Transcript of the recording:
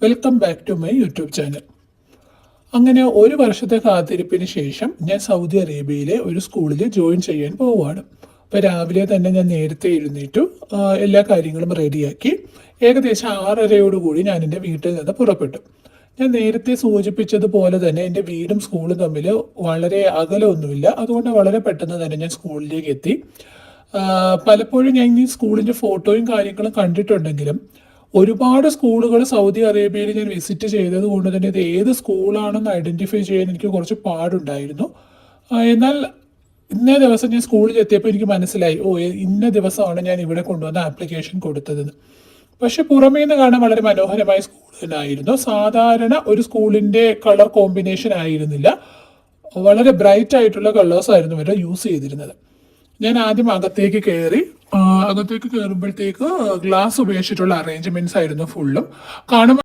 Welcome back to my YouTube channel. അങ്ങനെ ഒരു വർഷത്തെ കാത്തിരിപ്പിന് ശേഷം ഞാൻ സൗദി അറേബ്യയിലെ ഒരു സ്കൂളിൽ ജോയിൻ ചെയ്യാൻ പോവുകയാണ്. അപ്പോൾ രാവിലെ തന്നെ ഞാൻ നേരത്തെ എഴുന്നേറ്റു, എല്ലാ കാര്യങ്ങളും റെഡിയാക്കി ഏകദേശം 6:30 ഞാൻ എൻ്റെ വീട്ടിൽ നിന്ന് പുറപ്പെട്ടു. ഞാൻ നേരത്തെ സൂചിപ്പിച്ചതുപോലെ തന്നെ എൻ്റെ വീടും സ്കൂളും തമ്മിൽ വളരെ അകലമൊന്നുമില്ല. അതുകൊണ്ട് വളരെ പെട്ടെന്ന് തന്നെ ഞാൻ സ്കൂളിലേക്ക് എത്തി. പലപ്പോഴും ഞാൻ ഈ സ്കൂളിൻ്റെ ഫോട്ടോയും കാര്യങ്ങളും കണ്ടിട്ടുണ്ടെങ്കിലും ഒരുപാട് സ്കൂളുകൾ സൗദി അറേബ്യയിൽ ഞാൻ വിസിറ്റ് ചെയ്തത് കൊണ്ട് തന്നെ ഇത് ഏത് സ്കൂളാണെന്ന് ഐഡൻറ്റിഫൈ ചെയ്യാൻ എനിക്ക് കുറച്ച് പാടുണ്ടായിരുന്നു. എന്നാൽ ഇന്നേ ദിവസം ഞാൻ സ്കൂളിൽ എത്തിയപ്പോൾ എനിക്ക് മനസ്സിലായി, ഇന്ന ദിവസമാണ് ഞാൻ ഇവിടെ കൊണ്ടുവന്ന ആപ്ലിക്കേഷൻ കൊടുത്തതെന്ന്. പക്ഷെ പുറമേ നിന്ന് കാണാൻ വളരെ മനോഹരമായ സ്കൂൾ തന്നെയായിരുന്നു. സാധാരണ ഒരു സ്കൂളിൻ്റെ കളർ കോമ്പിനേഷൻ ആയിരുന്നില്ല, വളരെ ബ്രൈറ്റ് ആയിട്ടുള്ള കളേഴ്സ് ആയിരുന്നു ഇവർ യൂസ് ചെയ്തിരുന്നത്. ഞാൻ ആദ്യം അകത്തേക്ക് കയറുമ്പോഴത്തേക്ക് ഗ്ലാസ് ഉപയോഗിച്ചിട്ടുള്ള അറേഞ്ച്മെന്റ്സ് ആയിരുന്നു ഫുള്ളും. കാണുമ്പോൾ